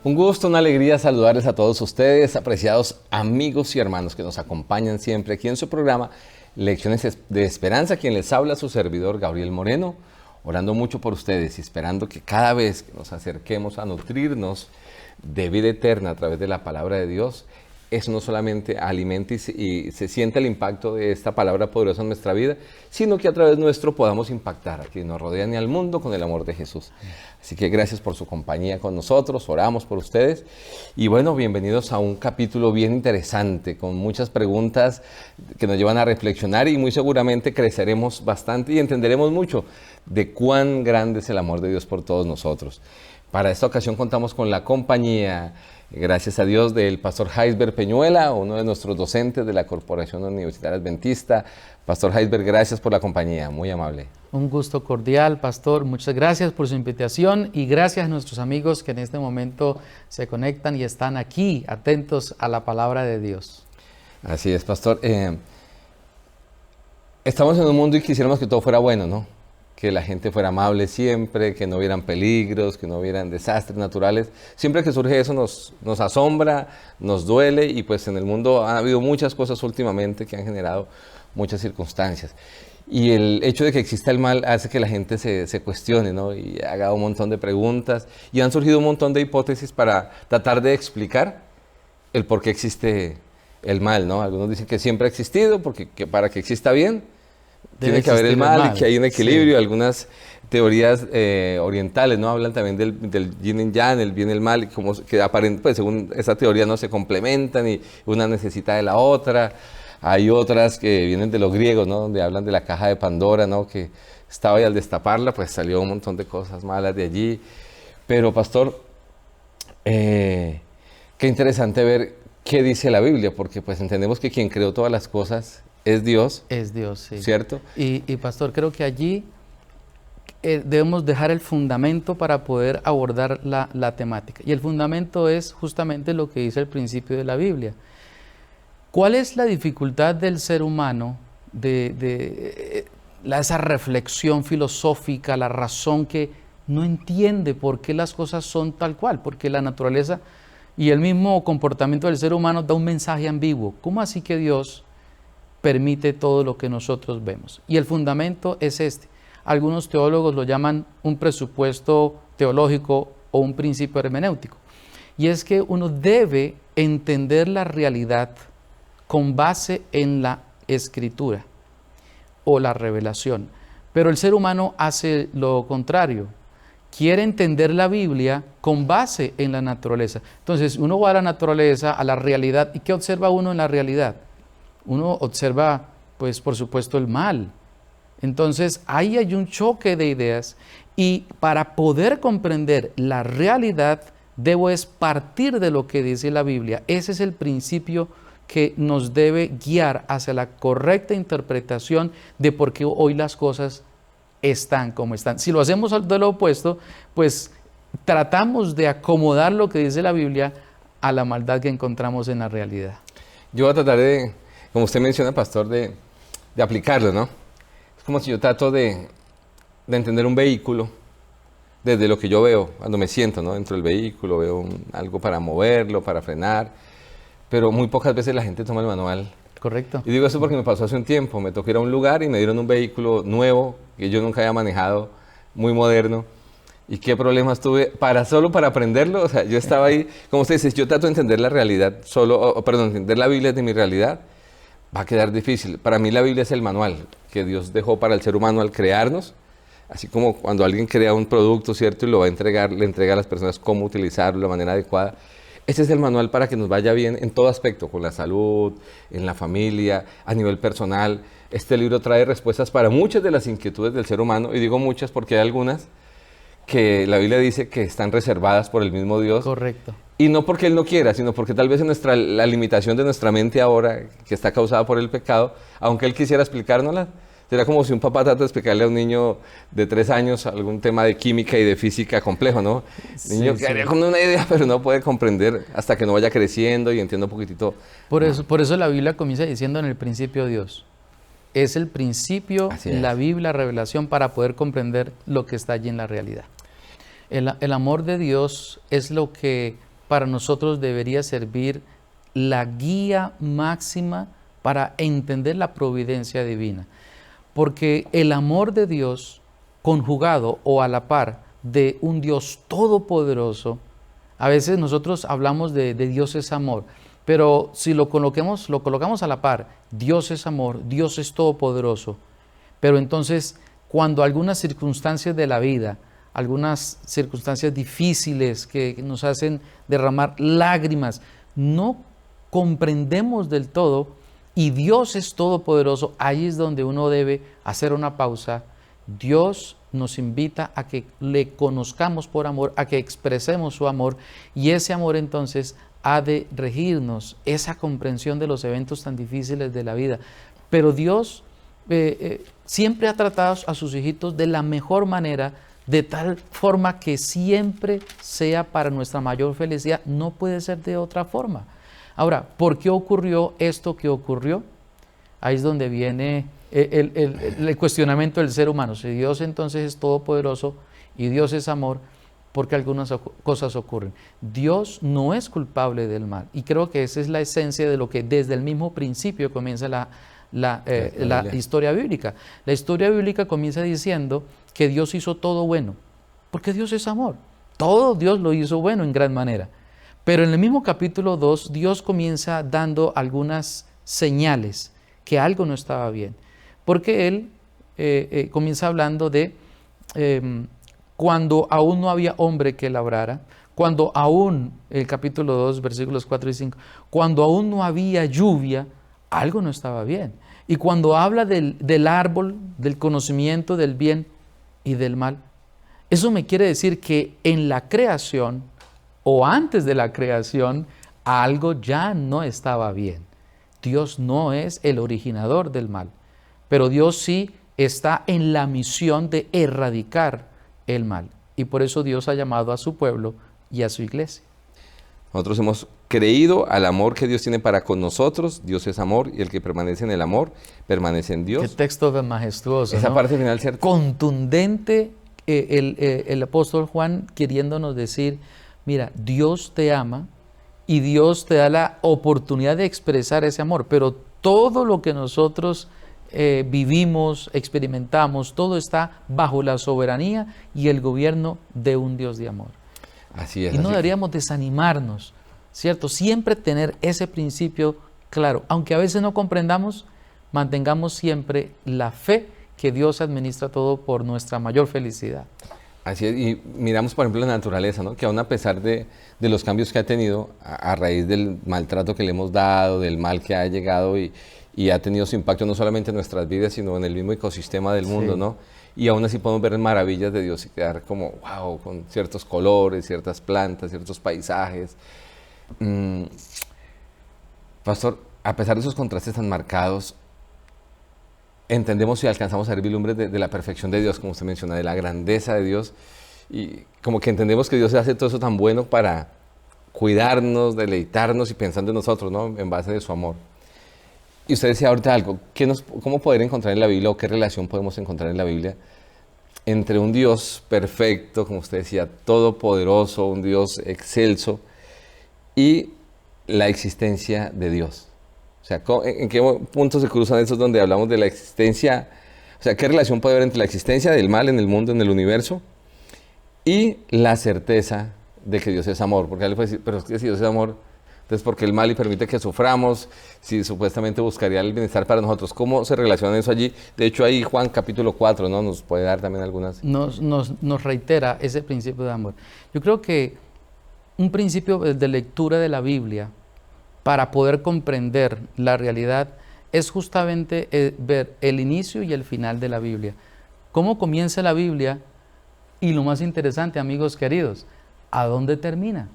Un gusto, una alegría saludarles a todos ustedes, apreciados amigos y hermanos que nos acompañan siempre aquí en su programa Lecciones de Esperanza. Quien les habla, su servidor Gabriel Moreno, orando mucho por ustedes y esperando que cada vez que nos acerquemos a nutrirnos de vida eterna a través de la palabra de Dios, eso no solamente alimenta y se siente el impacto de esta palabra poderosa en nuestra vida, sino que a través nuestro podamos impactar a quienes nos rodean y al mundo con el amor de Jesús. Así que gracias por su compañía con nosotros, oramos por ustedes. Y bueno, bienvenidos a un capítulo bien interesante, con muchas preguntas que nos llevan a reflexionar y muy seguramente creceremos bastante y entenderemos mucho de cuán grande es el amor de Dios por todos nosotros. Para esta ocasión contamos con la compañía, gracias a Dios, del pastor Jaisber Peñuela, uno de nuestros docentes de la Corporación Universitaria Adventista. Pastor Jaisber, gracias por la compañía, muy amable. Un gusto cordial, pastor. Muchas gracias por su invitación y gracias a nuestros amigos que en este momento se conectan y están aquí, atentos a la palabra de Dios. Así es, pastor. Estamos en un mundo y quisiéramos que todo fuera bueno, ¿no? Que la gente fuera amable siempre, que no hubieran peligros, que no hubieran desastres naturales. Siempre que surge eso nos asombra, nos duele y pues en el mundo ha habido muchas cosas últimamente que han generado muchas circunstancias. Y el hecho de que exista el mal hace que la gente se cuestione, ¿no? Y haga un montón de preguntas y han surgido un montón de hipótesis para tratar de explicar el por qué existe el mal, ¿no? Algunos dicen que siempre ha existido, porque para que exista bien tiene que haber el mal y que hay un equilibrio. Sí. Algunas teorías orientales, ¿no? Hablan también del yin y yang, el bien y el mal, y como que pues según esa teoría no se complementan y una necesita de la otra. Hay otras que vienen de los griegos, ¿no? Donde hablan de la caja de Pandora, ¿no? Que estaba y al destaparla, pues salió un montón de cosas malas de allí. Pero, pastor, qué interesante ver qué dice la Biblia, porque pues entendemos que quien creó todas las cosas es Dios. Es Dios, sí. ¿Cierto? Y pastor, creo que allí debemos dejar el fundamento para poder abordar la temática. Y el fundamento es justamente lo que dice el principio de la Biblia. ¿Cuál es la dificultad del ser humano esa reflexión filosófica, la razón que no entiende por qué las cosas son tal cual? Porque la naturaleza y el mismo comportamiento del ser humano da un mensaje ambiguo. ¿Cómo así que Dios permite todo lo que nosotros vemos? Y el fundamento es este. Algunos teólogos lo llaman un presupuesto teológico o un principio hermenéutico. Y es que uno debe entender la realidad con base en la escritura o la revelación. Pero el ser humano hace lo contrario. Quiere entender la Biblia con base en la naturaleza. Entonces uno va a la naturaleza, a la realidad. ¿Y qué observa uno en la realidad? Uno observa, pues por supuesto, el mal. Entonces ahí hay un choque de ideas y para poder comprender la realidad debo es partir de lo que dice la Biblia. Ese es el principio que nos debe guiar hacia la correcta interpretación de por qué hoy las cosas están como están. Si lo hacemos de lo opuesto, pues tratamos de acomodar lo que dice la Biblia a la maldad que encontramos en la realidad. Yo voy a tratar de, como usted menciona, pastor, de aplicarlo, ¿no? Es como si yo trato de entender un vehículo desde lo que yo veo, cuando me siento, ¿no? Dentro del vehículo, veo algo para moverlo, para frenar. Pero muy pocas veces la gente toma el manual. Correcto. Y digo eso porque me pasó hace un tiempo. Me tocó ir a un lugar y me dieron un vehículo nuevo que yo nunca había manejado, muy moderno. Y qué problemas tuve solo para aprenderlo. O sea, yo estaba ahí, como usted dice, yo trato de entender la realidad, entender la Biblia de mi realidad, va a quedar difícil. Para mí la Biblia es el manual que Dios dejó para el ser humano al crearnos. Así como cuando alguien crea un producto, ¿cierto? Y lo va a entregar, le entrega a las personas cómo utilizarlo de manera adecuada. Este es el manual para que nos vaya bien en todo aspecto, con la salud, en la familia, a nivel personal. Este libro trae respuestas para muchas de las inquietudes del ser humano, y digo muchas porque hay algunas que la Biblia dice que están reservadas por el mismo Dios. Correcto. Y no porque Él no quiera, sino porque tal vez la limitación de nuestra mente ahora, que está causada por el pecado, aunque Él quisiera explicárnosla, será como si un papá trata de explicarle a un niño de 3 años algún tema de química y de física complejo, ¿no? El niño quedaría con una idea, pero no puede comprender hasta que no vaya creciendo y entienda un poquitito. Por eso la Biblia comienza diciendo en el principio Dios. Es el principio, la Biblia, la revelación, para poder comprender lo que está allí en la realidad. El amor de Dios es lo que para nosotros debería servir la guía máxima para entender la providencia divina. Porque el amor de Dios, conjugado o a la par de un Dios todopoderoso, a veces nosotros hablamos de Dios es amor, pero si lo colocamos a la par, Dios es amor, Dios es todopoderoso, pero entonces cuando algunas circunstancias de la vida, algunas circunstancias difíciles que nos hacen derramar lágrimas, no comprendemos del todo y Dios es todopoderoso, ahí es donde uno debe hacer una pausa. Dios nos invita a que le conozcamos por amor, a que expresemos su amor, y ese amor entonces ha de regirnos, esa comprensión de los eventos tan difíciles de la vida. Pero Dios siempre ha tratado a sus hijitos de la mejor manera, de tal forma que siempre sea para nuestra mayor felicidad. No puede ser de otra forma. Ahora, ¿por qué ocurrió esto que ocurrió? Ahí es donde viene el cuestionamiento del ser humano. Si Dios entonces es todopoderoso y Dios es amor, ¿por qué algunas cosas ocurren? Dios no es culpable del mal. Y creo que esa es la esencia de lo que desde el mismo principio comienza la historia bíblica. La historia bíblica comienza diciendo que Dios hizo todo bueno, porque Dios es amor. Todo Dios lo hizo bueno en gran manera. Pero en el mismo capítulo 2, Dios comienza dando algunas señales que algo no estaba bien. Porque Él comienza hablando de cuando aún no había hombre que labrara, cuando aún, el capítulo 2, versículos 4 y 5, cuando aún no había lluvia, algo no estaba bien. Y cuando habla del árbol, del conocimiento del bien y del mal, eso me quiere decir que en la creación, o antes de la creación, algo ya no estaba bien. Dios no es el originador del mal, pero Dios sí está en la misión de erradicar el mal. Y por eso Dios ha llamado a su pueblo y a su iglesia. Nosotros hemos creído al amor que Dios tiene para con nosotros. Dios es amor y el que permanece en el amor permanece en Dios. Qué texto tan majestuoso, Esa ¿no? parte final, ¿cierto? Contundente, el apóstol Juan queriéndonos decir, mira, Dios te ama y Dios te da la oportunidad de expresar ese amor, pero todo lo que nosotros vivimos, experimentamos, todo está bajo la soberanía y el gobierno de un Dios de amor. Así es. Y no deberíamos desanimarnos, ¿cierto? Siempre tener ese principio claro. Aunque a veces no comprendamos, mantengamos siempre la fe que Dios administra todo por nuestra mayor felicidad. Así es, y miramos por ejemplo la naturaleza, ¿no? Que aún a pesar de los cambios que ha tenido a raíz del maltrato que le hemos dado, del mal que ha llegado y ha tenido su impacto no solamente en nuestras vidas, sino en el mismo ecosistema del mundo, Sí. ¿no? Y aún así podemos ver maravillas de Dios y quedar como, wow, con ciertos colores, ciertas plantas, ciertos paisajes. Pastor, a pesar de esos contrastes tan marcados, entendemos y alcanzamos a ver vislumbres de la perfección de Dios, como usted menciona, de la grandeza de Dios, y como que entendemos que Dios hace todo eso tan bueno para cuidarnos, deleitarnos y pensando en nosotros, ¿no? En base de su amor. Y usted decía ahorita algo, ¿cómo poder encontrar en la Biblia o qué relación podemos encontrar en la Biblia entre un Dios perfecto, como usted decía, todopoderoso, un Dios excelso, y la existencia de Dios? O sea, ¿en qué puntos se cruzan esos donde hablamos de la existencia? O sea, ¿qué relación puede haber entre la existencia del mal en el mundo, en el universo, y la certeza de que Dios es amor? Porque alguien puede decir, pero es que si Dios es amor, entonces ¿por qué el mal y permite que suframos? Si supuestamente buscaría el bienestar para nosotros. ¿Cómo se relaciona eso allí? De hecho, ahí Juan capítulo 4, ¿no? Nos puede dar también algunas... Nos reitera ese principio de amor. Yo creo que un principio de lectura de la Biblia para poder comprender la realidad es justamente ver el inicio y el final de la Biblia. ¿Cómo comienza la Biblia? Y lo más interesante, amigos queridos, ¿a dónde termina?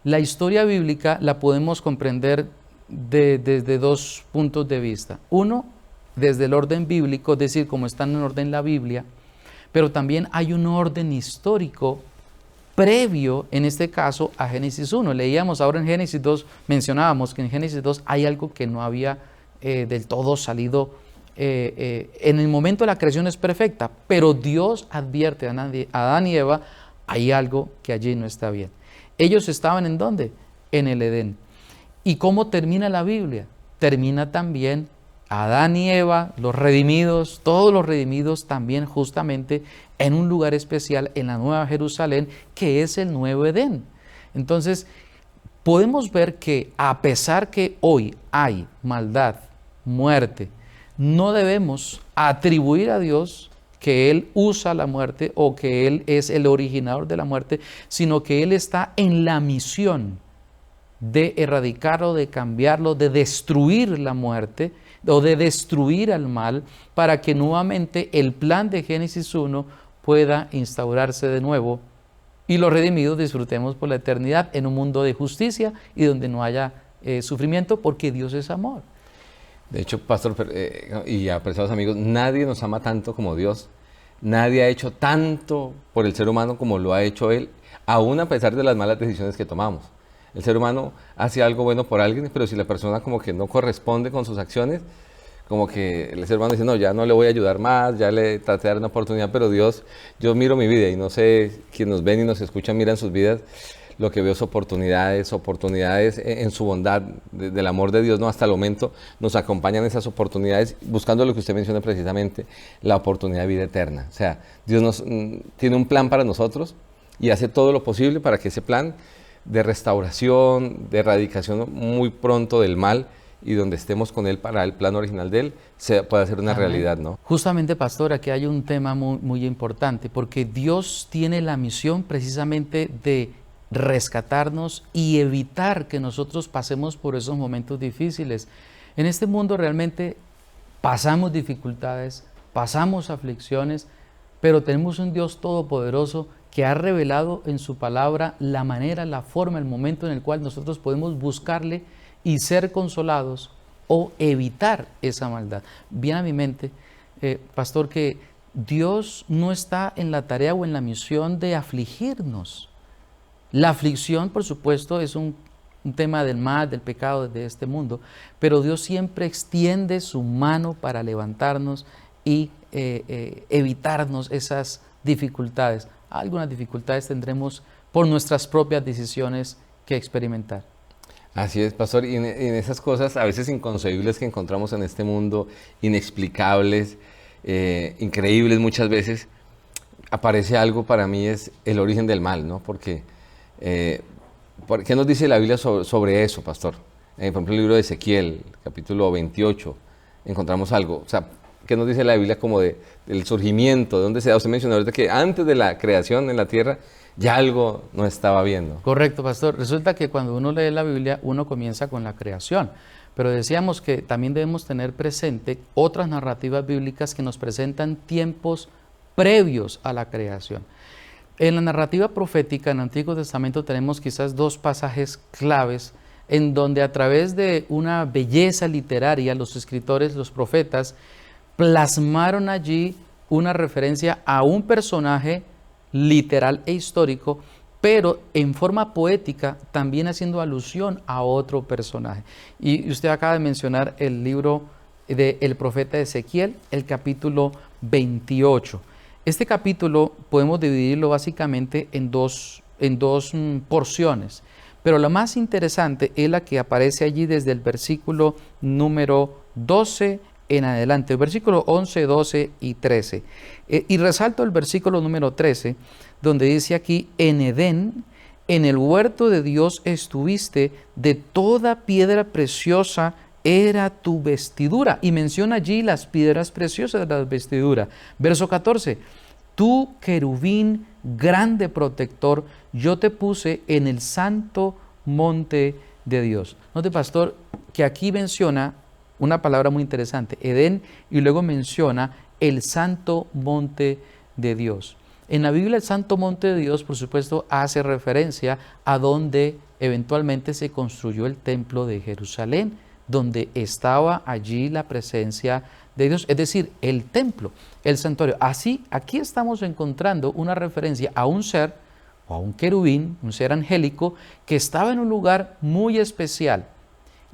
La historia bíblica la podemos comprender desde dos puntos de vista. Uno, desde el orden bíblico, es decir, como está en orden la Biblia, pero también hay un orden histórico previo, en este caso, a Génesis 1. Leíamos ahora en Génesis 2, mencionábamos que en Génesis 2 hay algo que no había del todo salido. En el momento de la creación es perfecta, pero Dios advierte a Adán y Eva, hay algo que allí no está bien. Ellos estaban ¿en dónde? En el Edén. ¿Y cómo termina la Biblia? Termina también Adán y Eva, los redimidos, todos los redimidos también justamente en un lugar especial en la Nueva Jerusalén, que es el Nuevo Edén. Entonces, podemos ver que a pesar que hoy hay maldad, muerte, no debemos atribuir a Dios que Él usa la muerte o que Él es el originador de la muerte, sino que Él está en la misión de erradicarlo, de cambiarlo, de destruir la muerte o de destruir al mal para que nuevamente el plan de Génesis 1 pueda instaurarse de nuevo y los redimidos disfrutemos por la eternidad en un mundo de justicia y donde no haya sufrimiento, porque Dios es amor. De hecho, pastor y apreciados amigos, nadie nos ama tanto como Dios. Nadie ha hecho tanto por el ser humano como lo ha hecho Él, aún a pesar de las malas decisiones que tomamos. El ser humano hace algo bueno por alguien, pero si la persona como que no corresponde con sus acciones, como que el ser humano dice, no, ya no le voy a ayudar más, ya le traté de dar una oportunidad, pero Dios, yo miro mi vida y no sé, quienes nos ven y nos escuchan, miran sus vidas, lo que veo es oportunidades en su bondad, del amor de Dios, ¿no? Hasta el momento nos acompañan esas oportunidades, buscando lo que usted menciona precisamente, la oportunidad de vida eterna. O sea, Dios tiene un plan para nosotros y hace todo lo posible para que ese plan de restauración, de erradicación muy pronto del mal y donde estemos con Él para el plan original de Él, pueda ser una realidad, ¿no? Justamente, pastor, aquí hay un tema muy importante, porque Dios tiene la misión precisamente de rescatarnos y evitar que nosotros pasemos por esos momentos difíciles. En este mundo realmente pasamos dificultades, pasamos aflicciones, pero tenemos un Dios todopoderoso que ha revelado en su palabra la manera, la forma, el momento en el cual nosotros podemos buscarle y ser consolados o evitar esa maldad. Viene a mi mente, pastor, que Dios no está en la tarea o en la misión de afligirnos. La aflicción, por supuesto, es un tema del mal, del pecado de este mundo, pero Dios siempre extiende su mano para levantarnos y evitarnos esas dificultades. Algunas dificultades tendremos por nuestras propias decisiones que experimentar. Así es, pastor, y en esas cosas a veces inconcebibles que encontramos en este mundo, inexplicables, increíbles muchas veces, aparece algo para mí es el origen del mal, ¿no? Porque, ¿qué nos dice la Biblia sobre eso, pastor? Por ejemplo, el libro de Ezequiel, capítulo 28, encontramos algo, o sea, ¿qué nos dice la Biblia como del surgimiento? ¿De dónde se da? Usted mencionó ahorita que antes de la creación en la tierra ya algo no estaba viendo. Correcto, pastor. Resulta que cuando uno lee la Biblia, uno comienza con la creación. Pero decíamos que también debemos tener presente otras narrativas bíblicas que nos presentan tiempos previos a la creación. En la narrativa profética en el Antiguo Testamento tenemos quizás dos pasajes claves en donde a través de una belleza literaria los escritores, los profetas, plasmaron allí una referencia a un personaje literal e histórico, pero en forma poética también haciendo alusión a otro personaje. Y usted acaba de mencionar el libro del profeta Ezequiel, el capítulo 28. Este capítulo podemos dividirlo básicamente en dos porciones, pero la más interesante es la que aparece allí desde el versículo número 12 en adelante, el versículo 11, 12 y 13. Y resalto el versículo número 13, donde dice aquí, en Edén, en el huerto de Dios estuviste, de toda piedra preciosa era tu vestidura. Y menciona allí las piedras preciosas de la vestidura. Verso 14, tú querubín grande protector, yo te puse en el santo monte de Dios. Note, pastor, que aquí menciona una palabra muy interesante, Edén, y luego menciona el santo monte de Dios. En la Biblia el santo monte de Dios, por supuesto, hace referencia a donde eventualmente se construyó el templo de Jerusalén, donde estaba allí la presencia de Dios, es decir, el templo, el santuario. Así, aquí estamos encontrando una referencia a un ser, o a un querubín, un ser angélico, que estaba en un lugar muy especial.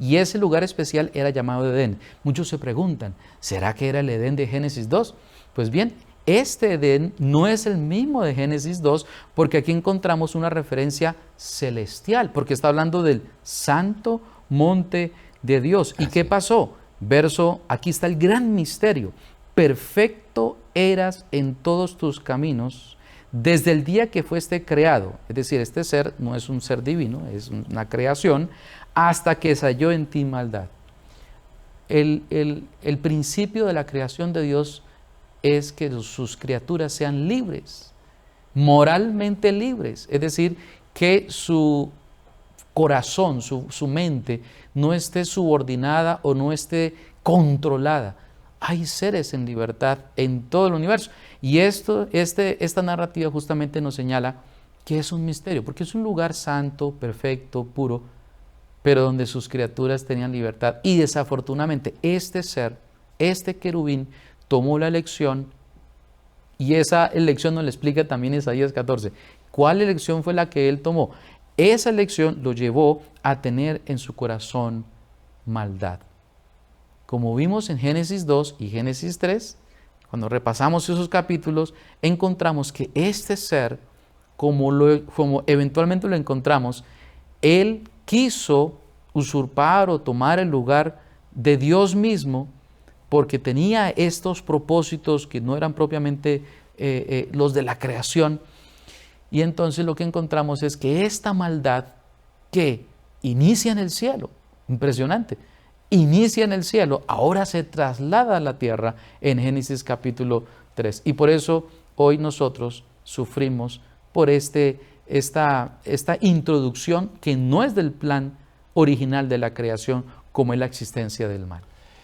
Y ese lugar especial era llamado Edén. Muchos se preguntan, ¿será que era el Edén de Génesis 2? Pues bien, Este Edén no es el mismo de Génesis 2, porque aquí encontramos una referencia celestial, porque está hablando del santo monte de Dios. ¿Y qué pasó? Aquí está el gran misterio. Perfecto eras en todos tus caminos desde el día que fuiste creado. Es decir, este ser no es un ser divino, es una creación, hasta que se halló en ti maldad. El principio de la creación de Dios es que sus criaturas sean libres, moralmente libres, es decir, que su corazón, su mente, no esté subordinada o no esté controlada. Hay seres en libertad en todo el universo. Y esta narrativa justamente nos señala que es un misterio, porque es un lugar santo, perfecto, puro, pero donde sus criaturas tenían libertad. Y desafortunadamente este ser, este querubín, tomó la elección, y esa elección nos la explica también Isaías 14. ¿Cuál elección fue la que él tomó? Esa elección lo llevó a tener en su corazón maldad. Como vimos en Génesis 2 y Génesis 3, cuando repasamos esos capítulos, encontramos que este ser, como eventualmente lo encontramos, él quiso usurpar o tomar el lugar de Dios mismo, porque tenía estos propósitos que no eran propiamente los de la creación. Y entonces lo que encontramos es que esta maldad que inicia en el cielo, impresionante, inicia en el cielo, ahora se traslada a la tierra en Génesis capítulo 3. Y por eso hoy nosotros sufrimos por esta introducción que no es del plan original de la creación, como es la existencia del mal.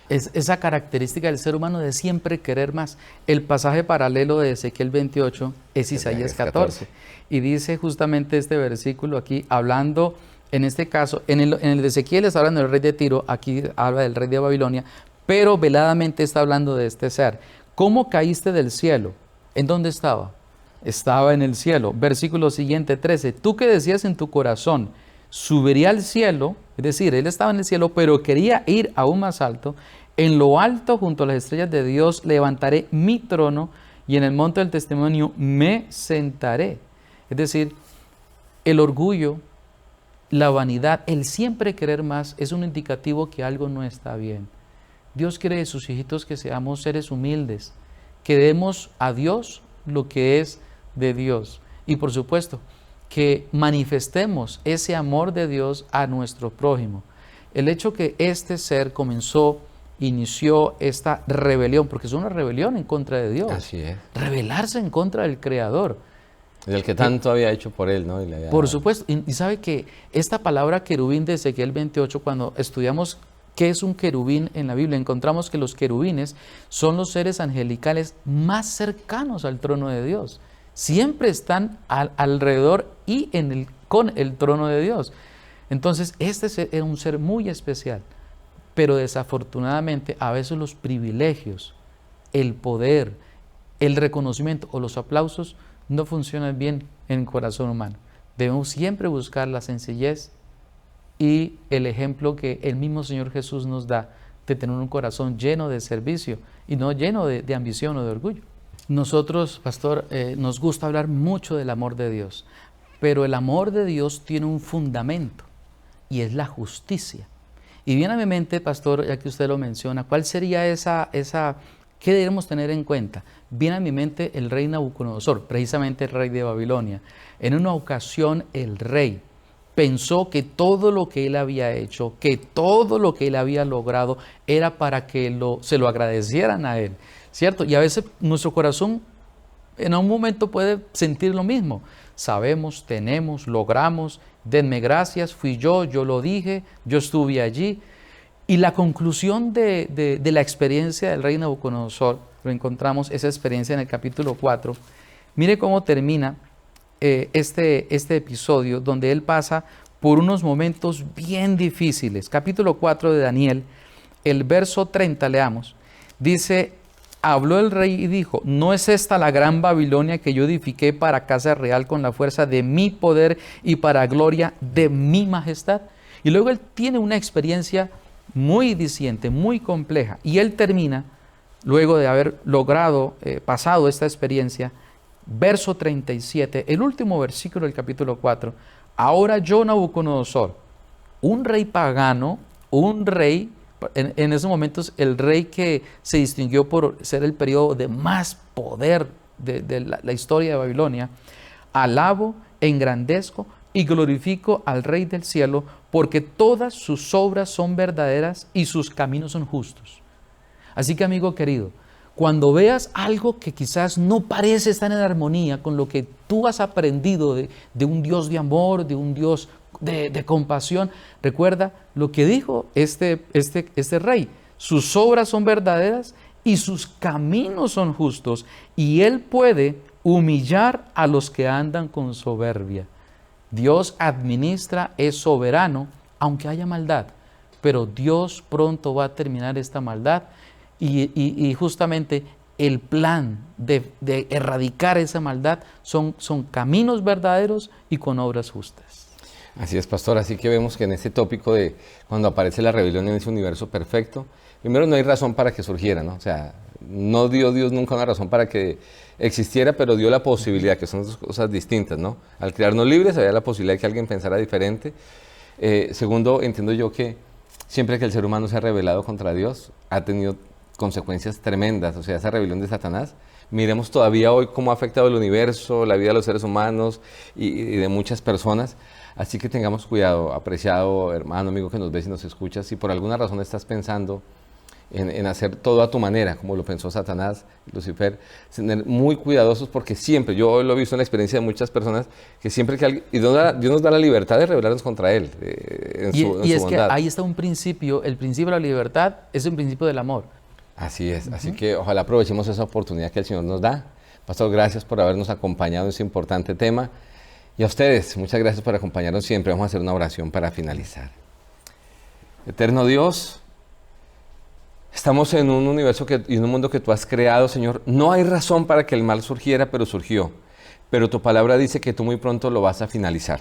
Es esa característica del ser humano de siempre querer más. El pasaje paralelo de Ezequiel 28 es Isaías 14. Y dice justamente este versículo aquí, hablando, en este caso, en el de Ezequiel está hablando del rey de Tiro, aquí habla del rey de Babilonia, pero veladamente está hablando de este ser. ¿Cómo caíste del cielo? ¿En dónde estaba? Estaba en el cielo. Versículo siguiente, 13. Tú que decías en tu corazón, subiría al cielo, es decir, él estaba en el cielo, pero quería ir aún más alto. En lo alto, junto a las estrellas de Dios, levantaré mi trono y en el monte del testimonio me sentaré. Es decir, el orgullo, la vanidad, el siempre querer más es un indicativo que algo no está bien. Dios quiere de sus hijitos que seamos seres humildes, que demos a Dios lo que es de Dios. Y por supuesto, que manifestemos ese amor de Dios a nuestro prójimo. El hecho que este ser inició esta rebelión, porque es una rebelión en contra de Dios. Así es. Rebelarse en contra del Creador. Del que tanto había hecho por él, ¿no? Por supuesto. Y sabe que esta palabra querubín de Ezequiel 28, cuando estudiamos qué es un querubín en la Biblia, encontramos que los querubines son los seres angelicales más cercanos al trono de Dios. Siempre están alrededor y con el trono de Dios. Entonces, este era un ser muy especial, pero desafortunadamente a veces los privilegios, el poder, el reconocimiento o los aplausos no funcionan bien en el corazón humano. Debemos siempre buscar la sencillez y el ejemplo que el mismo Señor Jesús nos da de tener un corazón lleno de servicio y no lleno de ambición o de orgullo. Nosotros, pastor, nos gusta hablar mucho del amor de Dios, pero el amor de Dios tiene un fundamento y es la justicia. Y viene a mi mente, pastor, ya que usted lo menciona, ¿cuál sería qué debemos tener en cuenta? Viene a mi mente el rey Nabucodonosor, precisamente el rey de Babilonia. En una ocasión el rey pensó que todo lo que él había hecho, que todo lo que él había logrado era para que se lo agradecieran a él, ¿cierto? Y a veces nuestro corazón en un momento puede sentir lo mismo. Sabemos, tenemos, logramos, denme gracias, fui yo lo dije, yo estuve allí. Y la conclusión de la experiencia del rey Nabucodonosor, lo encontramos, esa experiencia en el capítulo 4. Mire cómo termina este episodio, donde él pasa por unos momentos bien difíciles. Capítulo 4 de Daniel, el verso 30, leamos. Dice, habló el rey y dijo, ¿no es esta la gran Babilonia que yo edifiqué para casa real con la fuerza de mi poder y para gloria de mi majestad? Y luego él tiene una experiencia muy diciente, muy compleja, y él termina luego de haber logrado, pasado esta experiencia, verso 37, el último versículo del capítulo 4, ahora yo, Nabucodonosor, un rey pagano, un rey, en esos momentos el rey que se distinguió por ser el periodo de más poder de la historia de Babilonia, alabo, engrandezco y glorifico al Rey del cielo, porque todas sus obras son verdaderas y sus caminos son justos. Así que, amigo querido, cuando veas algo que quizás no parece estar en armonía con lo que tú has aprendido de un Dios de amor, de un Dios de compasión, recuerda lo que dijo este rey: sus obras son verdaderas y sus caminos son justos, y Él puede humillar a los que andan con soberbia. Dios administra, es soberano, aunque haya maldad, pero Dios pronto va a terminar esta maldad y justamente el plan de erradicar esa maldad son caminos verdaderos y con obras justas. Así es, pastor. Así que vemos que en este tópico de cuando aparece la rebelión en ese universo perfecto, primero no hay razón para que surgiera, ¿no? O sea, no dio Dios nunca una razón para que existiera, pero dio la posibilidad, que son dos cosas distintas, ¿no? Al crearnos libres había la posibilidad de que alguien pensara diferente. Segundo, entiendo yo que siempre que el ser humano se ha rebelado contra Dios, ha tenido consecuencias tremendas. O sea, esa rebelión de Satanás, miremos todavía hoy cómo ha afectado el universo, la vida de los seres humanos y de muchas personas. Así que tengamos cuidado, apreciado hermano, amigo que nos ves y nos escuchas. Si por alguna razón estás pensando en hacer todo a tu manera, como lo pensó Satanás, Lucifer, ser muy cuidadosos, porque siempre, yo lo he visto en la experiencia de muchas personas, que siempre que alguien, y Dios nos da la libertad de rebelarnos contra Él, en su bondad. Que ahí está un principio, el principio de la libertad es un principio del amor. Así es, así que ojalá aprovechemos esa oportunidad que el Señor nos da. Pastor, gracias por habernos acompañado en ese importante tema. Y a ustedes, muchas gracias por acompañarnos siempre. Vamos a hacer una oración para finalizar. Eterno Dios, estamos en un universo y en un mundo que tú has creado, Señor. No hay razón para que el mal surgiera, pero surgió. Pero tu palabra dice que tú muy pronto lo vas a finalizar.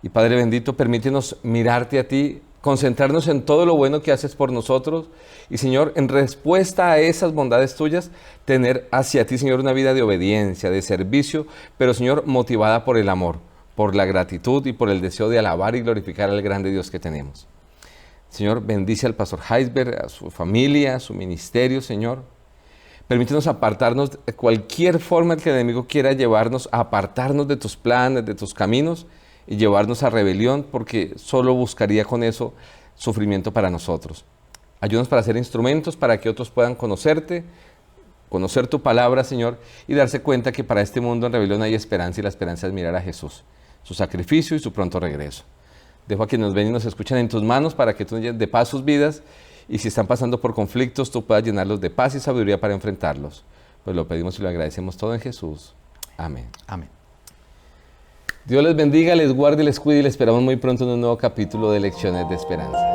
Y Padre bendito, permítenos mirarte a ti, concentrarnos en todo lo bueno que haces por nosotros. Y Señor, en respuesta a esas bondades tuyas, tener hacia ti, Señor, una vida de obediencia, de servicio, pero Señor, motivada por el amor, por la gratitud y por el deseo de alabar y glorificar al grande Dios que tenemos. Señor, bendice al pastor Heisberg, a su familia, a su ministerio, Señor. Permítenos apartarnos de cualquier forma que el enemigo quiera llevarnos, a apartarnos de tus planes, de tus caminos y llevarnos a rebelión, porque solo buscaría con eso sufrimiento para nosotros. Ayúdanos para ser instrumentos para que otros puedan conocerte, conocer tu palabra, Señor, y darse cuenta que para este mundo en rebelión hay esperanza, y la esperanza es mirar a Jesús, su sacrificio y su pronto regreso. Dejo a quienes nos ven y nos escuchan en tus manos para que tú llenes de paz sus vidas, y si están pasando por conflictos, tú puedas llenarlos de paz y sabiduría para enfrentarlos. Pues lo pedimos y lo agradecemos todo en Jesús. Amén. Amén. Dios les bendiga, les guarde y les cuide, y les esperamos muy pronto en un nuevo capítulo de Lecciones de Esperanza.